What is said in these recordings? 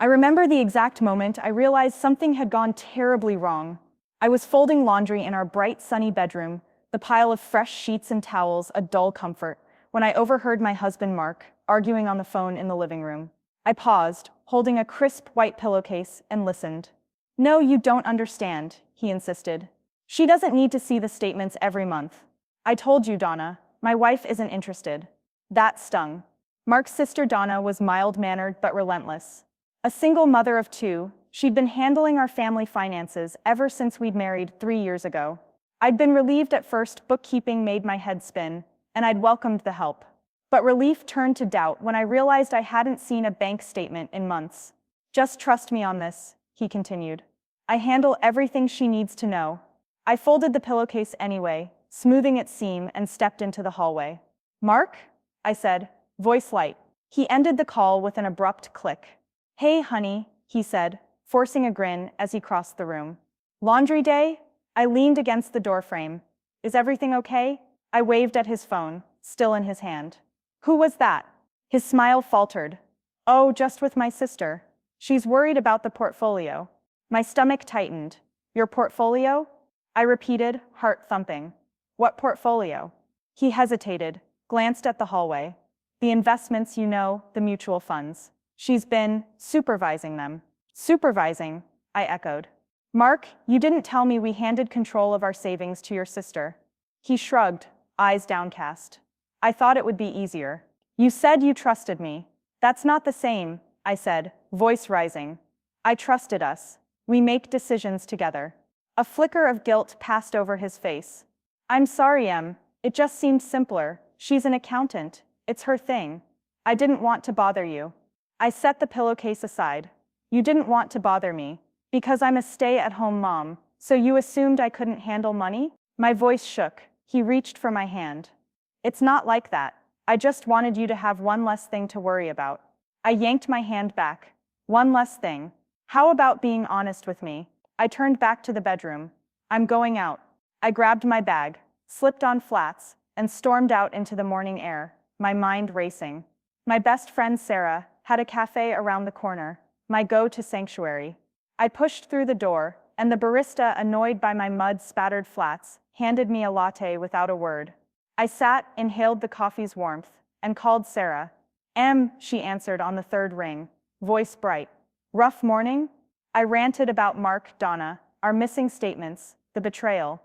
I remember the exact moment I realized something had gone terribly wrong. I was folding laundry in our bright, sunny bedroom, the pile of fresh sheets and towels a dull comfort, when I overheard my husband Mark arguing on the phone in the living room. I paused, holding a crisp white pillowcase, and listened. "No, you don't understand," he insisted. "She doesn't need to see the statements every month. I told you, Donna, my wife isn't interested." That stung. Mark's sister Donna was mild-mannered but relentless. A single mother of two, she'd been handling our family finances ever since we'd married 3 years ago. I'd been relieved at first. Bookkeeping made my head spin, and I'd welcomed the help. But relief turned to doubt when I realized I hadn't seen a bank statement in months. "Just trust me on this," he continued. "I handle everything she needs to know." I folded the pillowcase anyway, smoothing its seam, and stepped into the hallway. "Mark?" I said, voice light. He ended the call with an abrupt click. "Hey, honey," he said, forcing a grin as he crossed the room. "Laundry day?" I leaned against the doorframe. "Is everything okay?" I waved at his phone, still in his hand. "Who was that?" His smile faltered. "Oh, just with my sister. She's worried about the portfolio." My stomach tightened. "Your portfolio?" I repeated, heart thumping. "What portfolio?" He hesitated, glanced at the hallway. "The investments, you know, the mutual funds. She's been supervising them." "Supervising?" I echoed. "Mark, you didn't tell me we handed control of our savings to your sister." He shrugged, eyes downcast. "I thought it would be easier. You said you trusted me." "That's not the same," I said, voice rising. "I trusted us. We make decisions together." A flicker of guilt passed over his face. "I'm sorry, Em. It just seemed simpler. She's an accountant. It's her thing. I didn't want to bother you." I set the pillowcase aside. "You didn't want to bother me. Because I'm a stay-at-home mom, so you assumed I couldn't handle money?" My voice shook. He reached for my hand. "It's not like that. I just wanted you to have one less thing to worry about." I yanked my hand back. "One less thing? How about being honest with me?" I turned back to the bedroom. "I'm going out." I grabbed my bag, slipped on flats, and stormed out into the morning air, my mind racing. My best friend Sarah had a cafe around the corner, my go-to sanctuary. I pushed through the door, and the barista, annoyed by my mud-spattered flats, handed me a latte without a word. I sat, inhaled the coffee's warmth, and called Sarah. She answered on the third ring, voice bright. "Rough morning?" I ranted about Mark, Donna, our missing statements, the betrayal.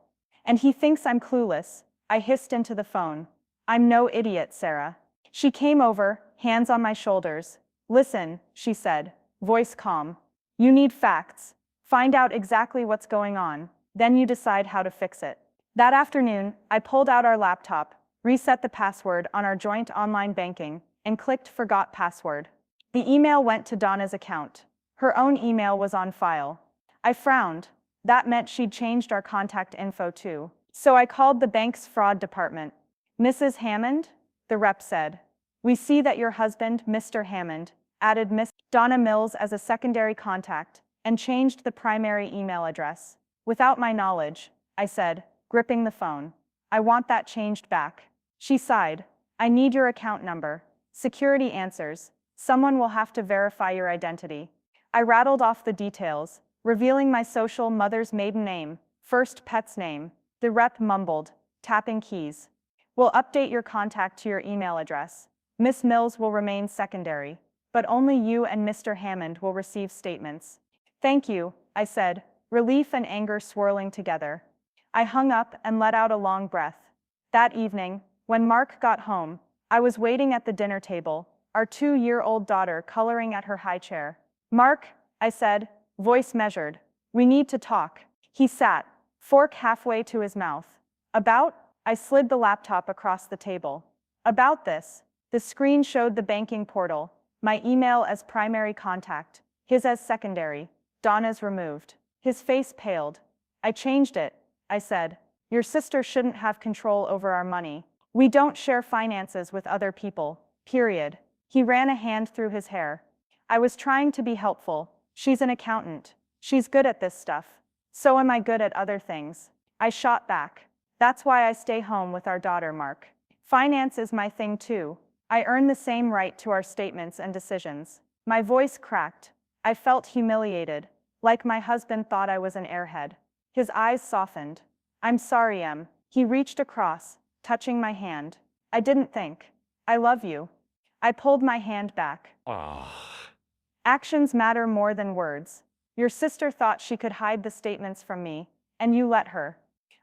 "And he thinks I'm clueless," I hissed into the phone. "I'm no idiot, Sarah." She came over, hands on my shoulders. "Listen," she said, voice calm. "You need facts. Find out exactly what's going on, then you decide how to fix it." That afternoon, I pulled out our laptop, reset the password on our joint online banking, and clicked Forgot Password. The email went to Donna's account. Her own email was on file. I frowned. That meant she'd changed our contact info too. So I called the bank's fraud department. "Mrs. Hammond?" the rep said. "We see that your husband, Mr. Hammond, added Miss Donna Mills as a secondary contact and changed the primary email address. Without my knowledge," I said, gripping the phone. "I want that changed back." She sighed. "I need your account number. Security answers. Someone will have to verify your identity." I rattled off the details, revealing my social mother's maiden name, first pet's name. The rep mumbled, tapping keys. "We'll update your contact to your email address. Miss Mills will remain secondary, but only you and Mr. Hammond will receive statements." "Thank you," I said, relief and anger swirling together. I hung up and let out a long breath. That evening, when Mark got home, I was waiting at the dinner table, our 2-year-old daughter coloring at her high chair. "Mark," I said, voice measured, "we need to talk." He sat, fork halfway to his mouth. "About?" I slid the laptop across the table. "About this." The screen showed the banking portal, my email as primary contact, his as secondary, Donna's removed. His face paled. "I changed it," I said. "Your sister shouldn't have control over our money. We don't share finances with other people, period." He ran a hand through his hair. "I was trying to be helpful. She's an accountant. She's good at this stuff. So am I good at other things." I shot back. "That's why I stay home with our daughter, Mark. Finance is my thing too. I earn the same right to our statements and decisions." My voice cracked. I felt humiliated, like my husband thought I was an airhead. His eyes softened. I'm sorry, Em. He reached across, touching my hand. I didn't think. I love you. I pulled my hand back. Actions matter more than words. Your sister thought she could hide the statements from me, and you let her.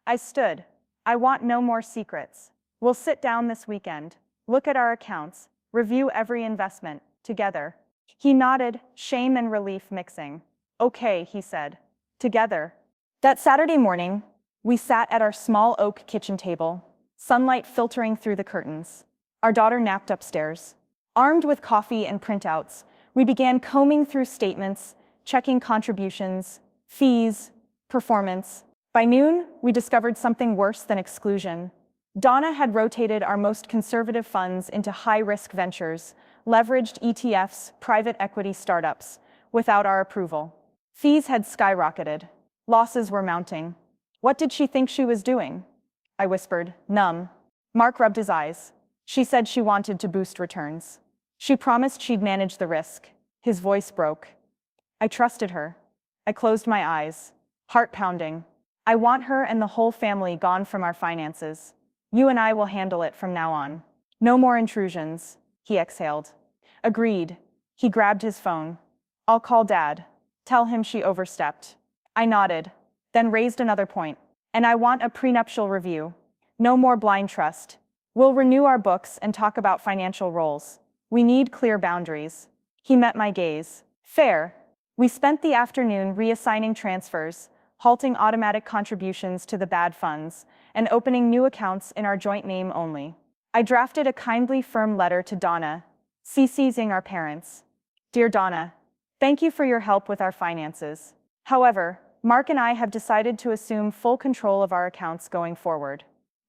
I stood. I want no more secrets. We'll sit down this weekend, look at our accounts, review every investment, together. He nodded, shame and relief mixing. Okay, he said. Together. That Saturday morning, we sat at our small oak kitchen table, sunlight filtering through the curtains. Our daughter napped upstairs. Armed with coffee and printouts, we began combing through statements, checking contributions, fees, performance. By noon, we discovered something worse than exclusion. Donna had rotated our most conservative funds into high-risk ventures, leveraged ETFs, private equity startups, without our approval. Fees had skyrocketed. Losses were mounting. What did she think she was doing? I whispered, numb. Mark rubbed his eyes. She said she wanted to boost returns. She promised she'd manage the risk. His voice broke. I trusted her. I closed my eyes, heart pounding. I want her and the whole family gone from our finances. You and I will handle it from now on. No more intrusions, he exhaled. Agreed. He grabbed his phone. I'll call Dad. Tell him she overstepped. I nodded, then raised another point. And I want a prenuptial review. No more blind trust. We'll renew our books and talk about financial roles. We need clear boundaries. He met my gaze. Fair. We spent the afternoon reassigning transfers, halting automatic contributions to the bad funds, and opening new accounts in our joint name only. I drafted a kindly, firm letter to Donna, CCing our parents. Dear Donna, thank you for your help with our finances. However, Mark and I have decided to assume full control of our accounts going forward.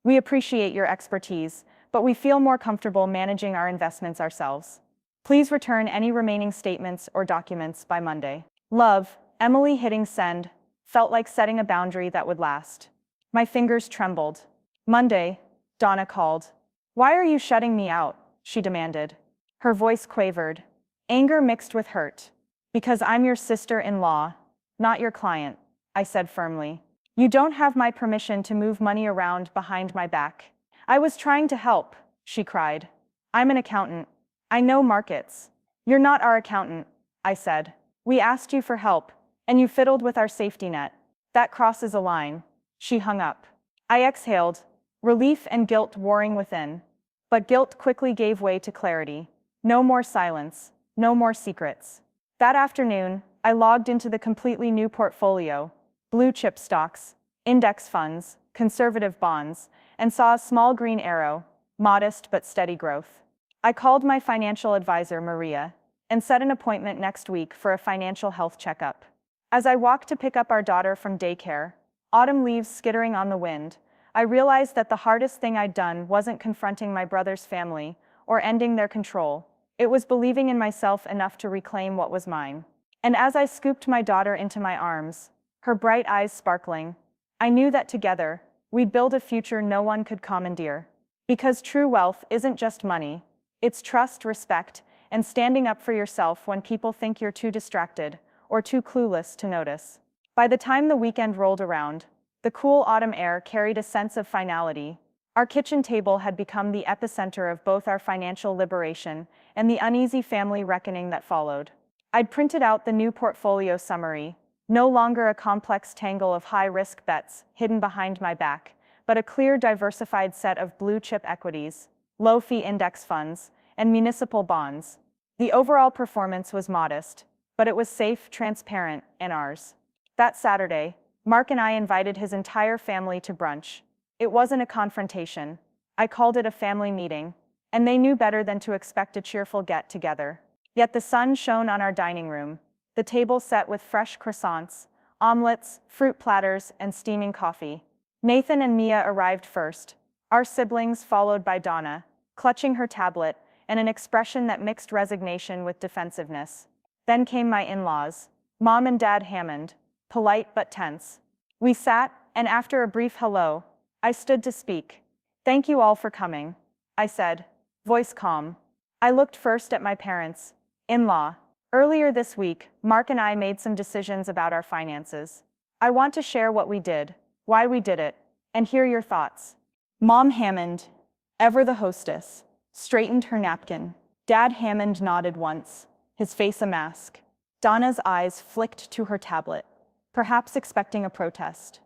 We appreciate your expertise, but we feel more comfortable managing our investments ourselves. Please return any remaining statements or documents by Monday. Love, Emily. Hitting send felt like setting a boundary that would last. My fingers trembled. Monday, Donna called. Why are you shutting me out? She demanded. Her voice quavered, anger mixed with hurt. Because I'm your sister-in-law, not your client, I said firmly. You don't have my permission to move money around behind my back. I was trying to help, she cried. I'm an accountant. I know markets. You're not our accountant, I said. We asked you for help, and you fiddled with our safety net. That crosses a line. She hung up. I exhaled, relief and guilt warring within. But guilt quickly gave way to clarity. No more silence, no more secrets. That afternoon, I logged into the completely new portfolio, blue chip stocks, index funds, conservative bonds, and saw a small green arrow, modest but steady growth. I called my financial advisor, Maria, and set an appointment next week for a financial health checkup. As I walked to pick up our daughter from daycare, autumn leaves skittering on the wind, I realized that the hardest thing I'd done wasn't confronting my brother's family or ending their control. It was believing in myself enough to reclaim what was mine. And as I scooped my daughter into my arms, her bright eyes sparkling, I knew that together, we'd build a future no one could commandeer. Because true wealth isn't just money. It's trust, respect, and standing up for yourself when people think you're too distracted or too clueless to notice. By the time the weekend rolled around, the cool autumn air carried a sense of finality. Our kitchen table had become the epicenter of both our financial liberation and the uneasy family reckoning that followed. I'd printed out the new portfolio summary, no longer a complex tangle of high-risk bets hidden behind my back, but a clear, diversified set of blue-chip equities, low-fee index funds, and municipal bonds. The overall performance was modest, but it was safe, transparent, and ours. That Saturday, Mark and I invited his entire family to brunch. It wasn't a confrontation. I called it a family meeting, and they knew better than to expect a cheerful get-together. Yet the sun shone on our dining room, the table set with fresh croissants, omelets, fruit platters, and steaming coffee. Nathan and Mia arrived first, our siblings followed by Donna, clutching her tablet, and an expression that mixed resignation with defensiveness. Then came my in-laws, Mom and Dad Hammond, polite but tense. We sat, and after a brief hello, I stood to speak. Thank you all for coming, I said, voice calm. I looked first at my parents, in-law, Earlier this week, Mark and I made some decisions about our finances. I want to share what we did, why we did it, and hear your thoughts. Mom Hammond, ever the hostess, straightened her napkin. Dad Hammond nodded once, his face a mask. Donna's eyes flicked to her tablet, perhaps expecting a protest.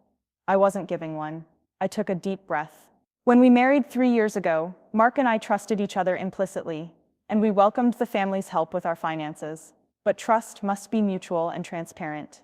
I wasn't giving one. I took a deep breath. When we married 3 years ago, Mark and I trusted each other implicitly, and we welcomed the family's help with our finances. But trust must be mutual and transparent.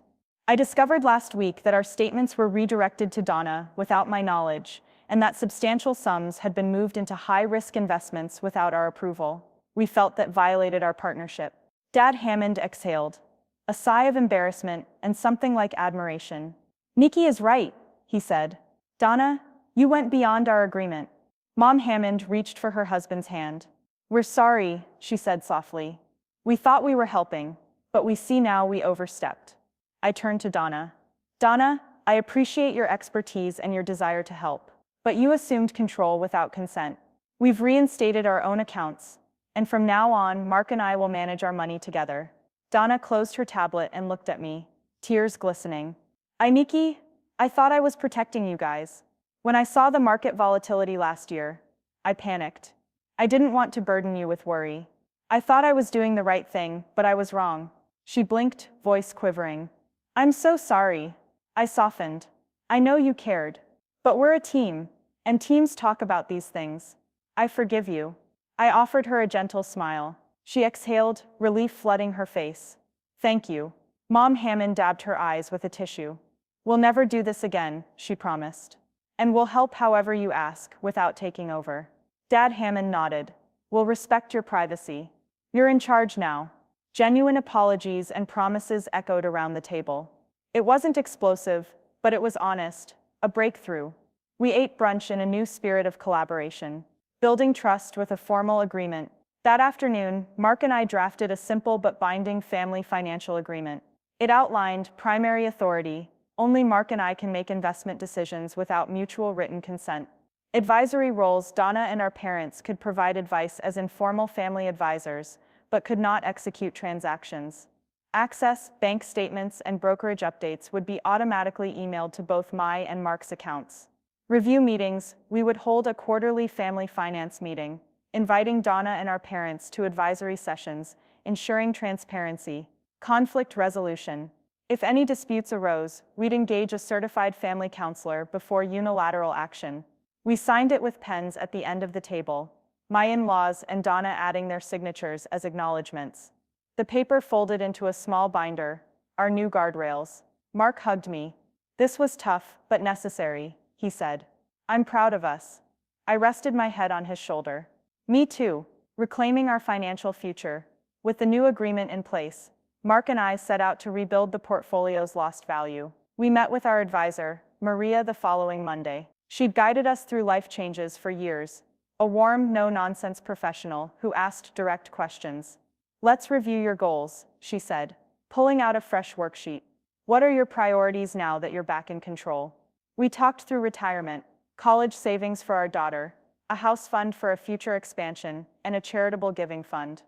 I discovered last week that our statements were redirected to Donna without my knowledge, and that substantial sums had been moved into high-risk investments without our approval. We felt that violated our partnership. Dad Hammond exhaled, a sigh of embarrassment and something like admiration. "Nikki is right," he said. "Donna, you went beyond our agreement." Mom Hammond reached for her husband's hand. "We're sorry," she said softly. "We thought we were helping, but we see now we overstepped." I turned to Donna. "Donna, I appreciate your expertise and your desire to help, but you assumed control without consent. We've reinstated our own accounts, and from now on, Mark and I will manage our money together." Donna closed her tablet and looked at me, tears glistening. Nikki, I thought I was protecting you guys. When I saw the market volatility last year, I panicked. I didn't want to burden you with worry. I thought I was doing the right thing, but I was wrong." She blinked, voice quivering. "I'm so sorry." I softened. "I know you cared. But we're a team, and teams talk about these things. I forgive you." I offered her a gentle smile. She exhaled, relief flooding her face. "Thank you." Mom Hammond dabbed her eyes with a tissue. "We'll never do this again," she promised. "And we'll help however you ask, without taking over." Dad Hammond nodded. "We'll respect your privacy. You're in charge now." Genuine apologies and promises echoed around the table. It wasn't explosive, but it was honest, a breakthrough. We ate brunch in a new spirit of collaboration, building trust with a formal agreement. That afternoon, Mark and I drafted a simple but binding family financial agreement. It outlined primary authority. Only Mark and I can make investment decisions without mutual written consent. Advisory roles: Donna and our parents could provide advice as informal family advisors, but could not execute transactions. Access, bank statements, and brokerage updates would be automatically emailed to both my and Mark's accounts. Review meetings: we would hold a quarterly family finance meeting, inviting Donna and our parents to advisory sessions, ensuring transparency. Conflict resolution: if any disputes arose, we'd engage a certified family counselor before unilateral action. We signed it with pens at the end of the table, my in-laws and Donna adding their signatures as acknowledgments. The paper folded into a small binder, our new guardrails. Mark hugged me. "This was tough, but necessary," he said. "I'm proud of us." I rested my head on his shoulder. "Me too." Reclaiming our financial future. With the new agreement in place, Mark and I set out to rebuild the portfolio's lost value. We met with our advisor, Maria, the following Monday. She'd guided us through life changes for years, a warm, no-nonsense professional who asked direct questions. "Let's review your goals," she said, pulling out a fresh worksheet. "What are your priorities now that you're back in control?" We talked through retirement, college savings for our daughter, a house fund for a future expansion, and a charitable giving fund.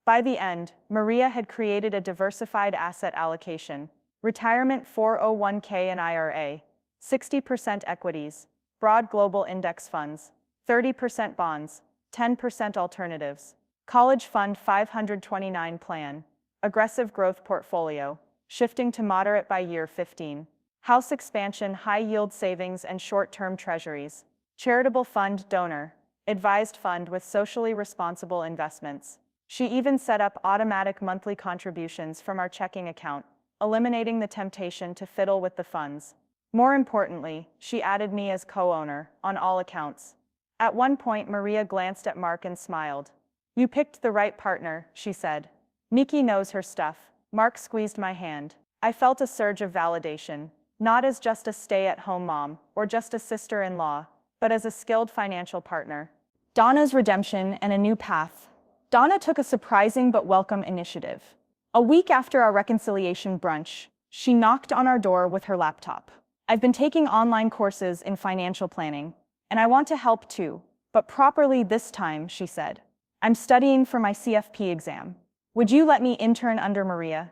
By the end, Maria had created a diversified asset allocation: retirement 401k and IRA, 60% equities, broad global index funds, 30% bonds, 10% alternatives, college fund 529 plan, aggressive growth portfolio, shifting to moderate by year 15, house expansion, high-yield savings and short-term treasuries, charitable fund donor, advised fund with socially responsible investments. She even set up automatic monthly contributions from our checking account, eliminating the temptation to fiddle with the funds. More importantly, she added me as co-owner on all accounts. At one point, Maria glanced at Mark and smiled. "You picked the right partner," she said. "Nikki knows her stuff." Mark squeezed my hand. I felt a surge of validation, not as just a stay-at-home mom or just a sister-in-law, but as a skilled financial partner. Donna's redemption and a new path. Donna took a surprising but welcome initiative. A week after our reconciliation brunch, she knocked on our door with her laptop. "I've been taking online courses in financial planning, and I want to help too, but properly this time," she said. "I'm studying for my CFP exam." Would you let me intern under Maria?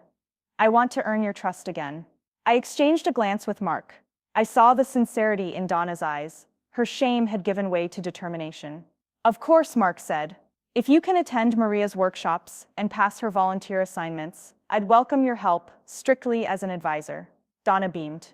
I want to earn your trust again. I exchanged a glance with Mark. I saw the sincerity in Donna's eyes. Her shame had given way to determination. Of course, Mark said. If you can attend Maria's workshops and pass her volunteer assignments, I'd welcome your help, strictly as an advisor. Donna beamed.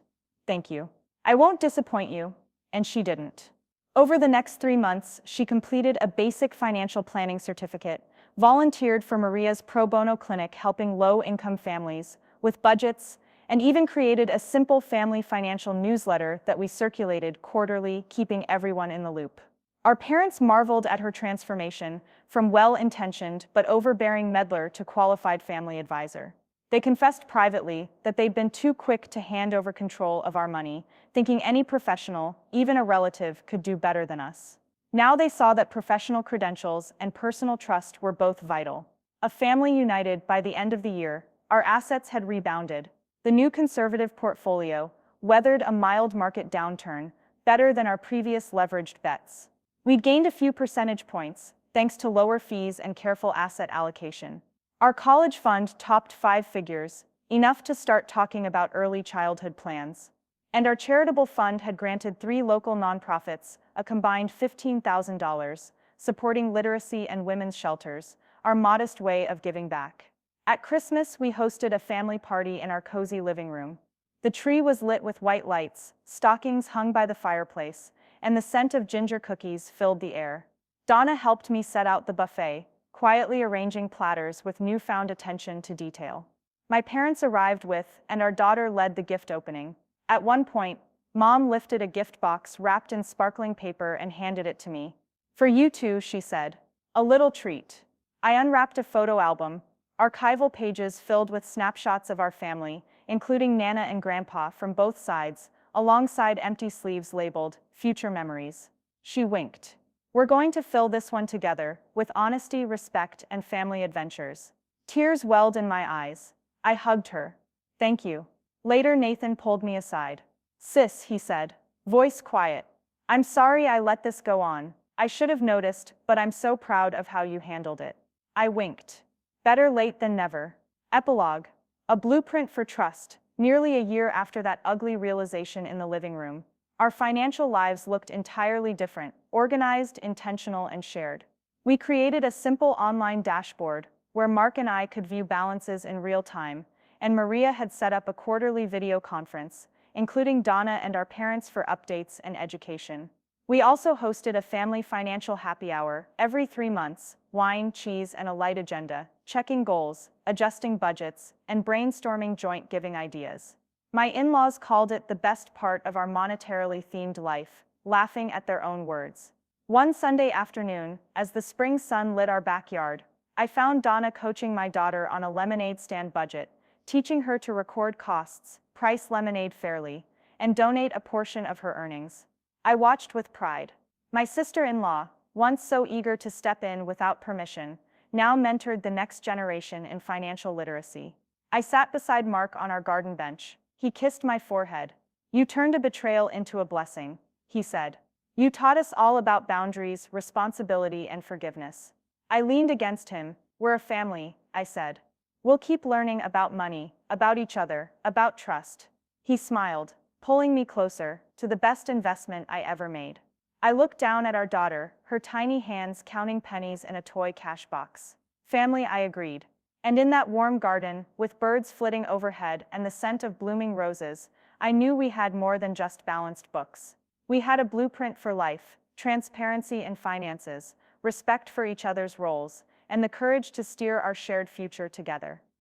Thank you. I won't disappoint you. And she didn't. Over the next 3 months, she completed a basic financial planning certificate, volunteered for Maria's pro bono clinic helping low-income families with budgets, and even created a simple family financial newsletter that we circulated quarterly, keeping everyone in the loop. Our parents marveled at her transformation from well-intentioned but overbearing meddler to qualified family advisor. They confessed privately that they'd been too quick to hand over control of our money, thinking any professional, even a relative, could do better than us. Now they saw that professional credentials and personal trust were both vital. A family united by the end of the year, our assets had rebounded. The new conservative portfolio weathered a mild market downturn better than our previous leveraged bets. We'd gained a few percentage points, thanks to lower fees and careful asset allocation. Our college fund topped 5 figures, enough to start talking about early childhood plans. And our charitable fund had granted 3 local nonprofits a combined $15,000, supporting literacy and women's shelters, our modest way of giving back. At Christmas, we hosted a family party in our cozy living room. The tree was lit with white lights, stockings hung by the fireplace, and the scent of ginger cookies filled the air. Donna helped me set out the buffet, quietly arranging platters with newfound attention to detail. My parents arrived with, and our daughter led the gift opening. At one point, Mom lifted a gift box wrapped in sparkling paper and handed it to me. For you two, she said. A little treat. I unwrapped a photo album, archival pages filled with snapshots of our family, including Nana and Grandpa from both sides, alongside empty sleeves labeled, Future Memories. She winked. We're going to fill this one together, with honesty, respect, and family adventures. Tears welled in my eyes. I hugged her. Thank you. Later, Nathan pulled me aside. Sis, he said, voice quiet. I'm sorry I let this go on. I should have noticed, but I'm so proud of how you handled it. I winked. Better late than never. Epilogue. A blueprint for trust. Nearly a year after that ugly realization in the living room, our financial lives looked entirely different, organized, intentional, and shared. We created a simple online dashboard where Mark and I could view balances in real time, and Maria had set up a quarterly video conference, including Donna and our parents for updates and education. We also hosted a family financial happy hour every 3 months, wine, cheese, and a light agenda, checking goals, adjusting budgets, and brainstorming joint giving ideas. My in-laws called it the best part of our monetarily themed life, laughing at their own words. One Sunday afternoon, as the spring sun lit our backyard, I found Donna coaching my daughter on a lemonade stand budget, teaching her to record costs, price lemonade fairly, and donate a portion of her earnings. I watched with pride. My sister-in-law, once so eager to step in without permission, now mentored the next generation in financial literacy. I sat beside Mark on our garden bench. He kissed my forehead. You turned a betrayal into a blessing, he said. You taught us all about boundaries, responsibility, and forgiveness. I leaned against him. We're a family, I said. We'll keep learning about money, about each other, about trust. He smiled, pulling me closer to the best investment I ever made. I looked down at our daughter, her tiny hands counting pennies in a toy cash box. Family, I agreed. And in that warm garden, with birds flitting overhead and the scent of blooming roses, I knew we had more than just balanced books. We had a blueprint for life, transparency in finances, respect for each other's roles, and the courage to steer our shared future together.